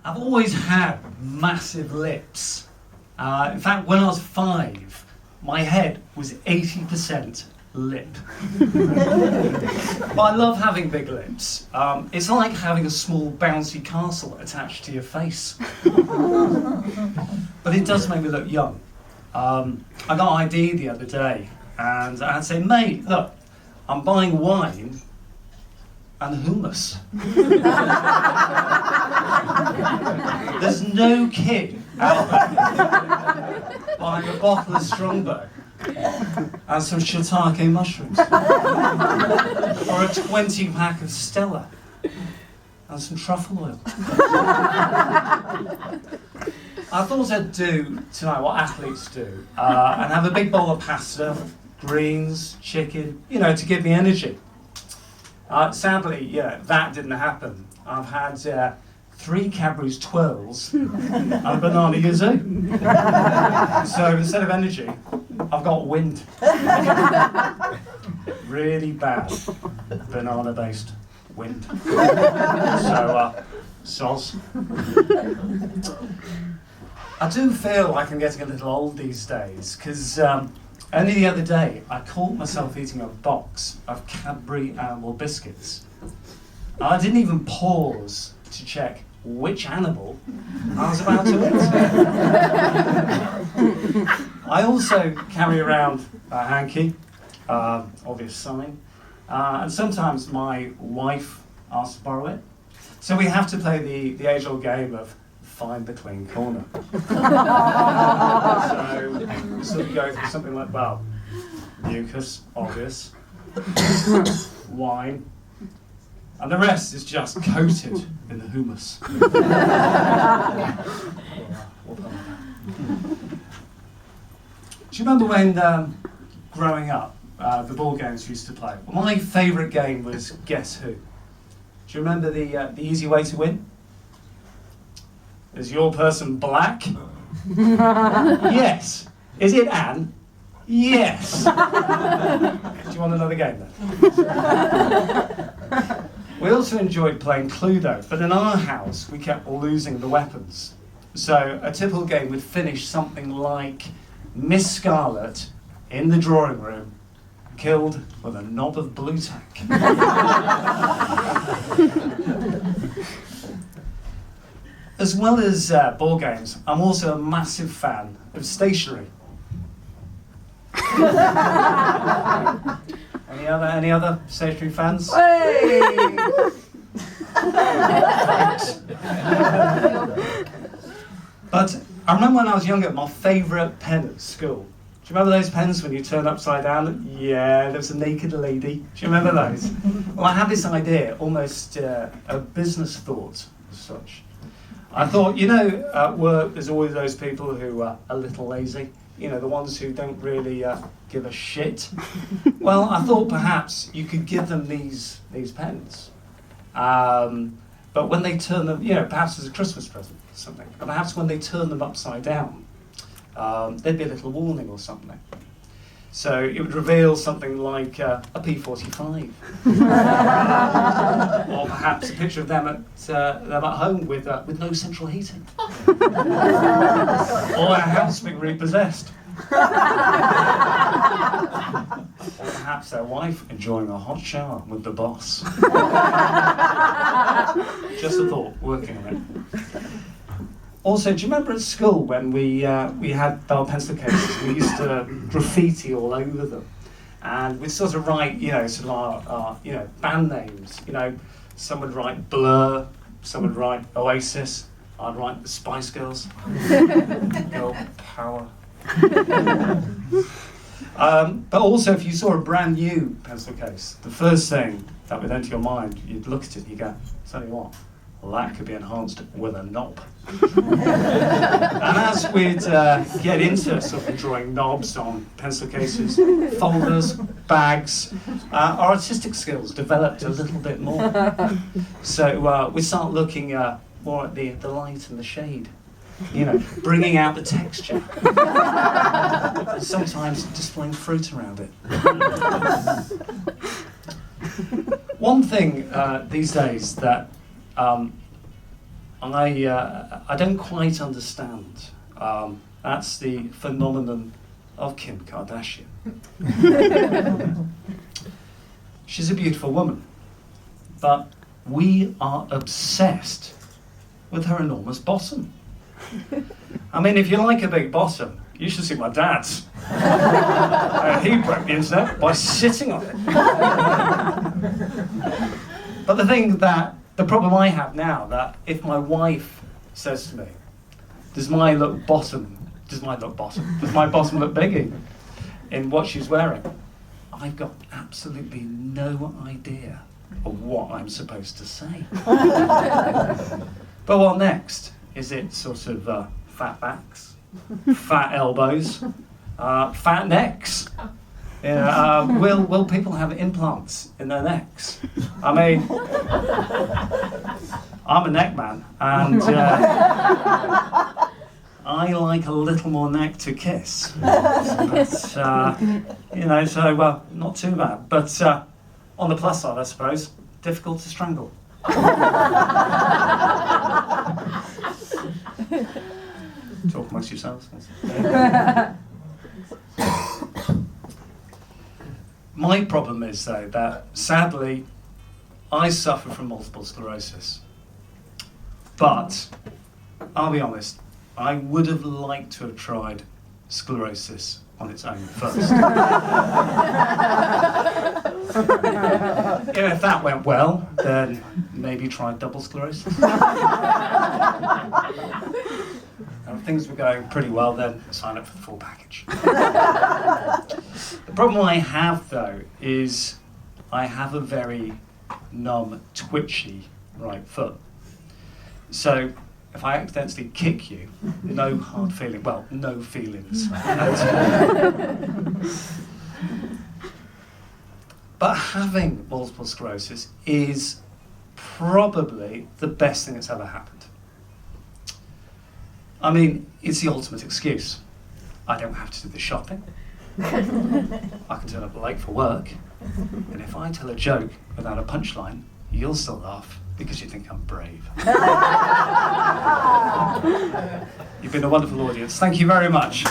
I've always had massive lips. In fact, when I was 5, my head was 80% lip. But I love having big lips. It's like having a small bouncy castle attached to your face. But it does make me look young. I got ID the other day, and I had to say, mate, look, I'm buying wine and hummus. There's no kid out there buying a bottle of Strongbow and some shiitake mushrooms, or a 20-pack of Stella and some truffle oil. I thought I'd do tonight what athletes do, and have a big bowl of pasta, greens, chicken, to give me energy. Sadly, that didn't happen. I've had 3 Cadbury's Twirls and a banana yazoo. So instead of energy, I've got wind. Really bad banana-based wind. So, soz. I do feel like I'm getting a little old these days, because only the other day I caught myself eating a box of Cadbury animal biscuits. I didn't even pause to check which animal I was about to eat. I also carry around a hanky, obvious sign, and sometimes my wife asks to borrow it. So we have to play the age-old game of find the clean corner. So we sort of go through something like, well, mucus, obvious, wine, and the rest is just coated in the hummus. Do you remember when, growing up, the ball games we used to play? Well, my favourite game was Guess Who. Do you remember the easy way to win? Is your person black? Yes. Is it Anne? Yes. Do you want another game then? We also enjoyed playing Cluedo, but in our house we kept losing the weapons. So a typical game would finish something like Miss Scarlet in the drawing room, killed with a knob of blue tack. As well as ball games, I'm also a massive fan of stationery. Any other stationery fans? Hey! But I remember when I was younger, my favourite pen at school. Do you remember those pens when you turn upside down? Yeah, there was a naked lady. Do you remember those? Well, I had this idea, almost a business thought as such. I thought, at work there's always those people who are a little lazy, the ones who don't really give a shit. Well, I thought perhaps you could give them these pens. But when they turn them, perhaps as a Christmas present or something, and perhaps when they turn them upside down, there'd be a little warning or something. So it would reveal something like a P45, or perhaps a picture of them at home with no central heating, or a house being repossessed, or perhaps their wife enjoying a hot shower with the boss. Just a thought, working on it. Also, do you remember at school when we had our pencil cases? We used to graffiti all over them, and we'd sort of write, our band names. Some would write Blur, some would write Oasis. I'd write the Spice Girls, Girl Power. But also, if you saw a brand new pencil case, the first thing that would enter your mind, you'd look at it and you go, "Tell you what, well, that could be enhanced with a knob." And as we'd get into sort of drawing knobs on pencil cases, folders, bags, our artistic skills developed a little bit more. So we start looking more at the light and the shade. You know, bringing out the texture. And sometimes displaying fruit around it. One thing these days that I don't quite understand, that's the phenomenon of Kim Kardashian. She's a beautiful woman, but we are obsessed with her enormous bottom. I mean, if you like a big bottom, you should see my dad's. He broke the internet by sitting on it. But the problem I have now, that if my wife says to me, does my bottom look big in what she's wearing? I've got absolutely no idea of what I'm supposed to say. But what next? Is it sort of fat backs, fat elbows, fat necks? You know, will people have implants in their necks? I mean, I'm a neck man, and I like a little more neck to kiss. But, you know, so, well, not too bad. But on the plus side, I suppose, difficult to strangle. Talk amongst yourselves. My problem is, though, that sadly I suffer from multiple sclerosis. But I'll be honest, I would have liked to have tried sclerosis on its own first. If that went well, then maybe try double sclerosis. And if things were going pretty well, then sign up for the full package. The problem I have, though, is I have a very numb, twitchy right foot. So if I accidentally kick you, no hard feeling, well, no feelings. But having multiple sclerosis is probably the best thing that's ever happened. I mean, it's the ultimate excuse. I don't have to do the shopping. I can turn up late for work. And if I tell a joke without a punchline, you'll still laugh because you think I'm brave. You've been a wonderful audience. Thank you very much.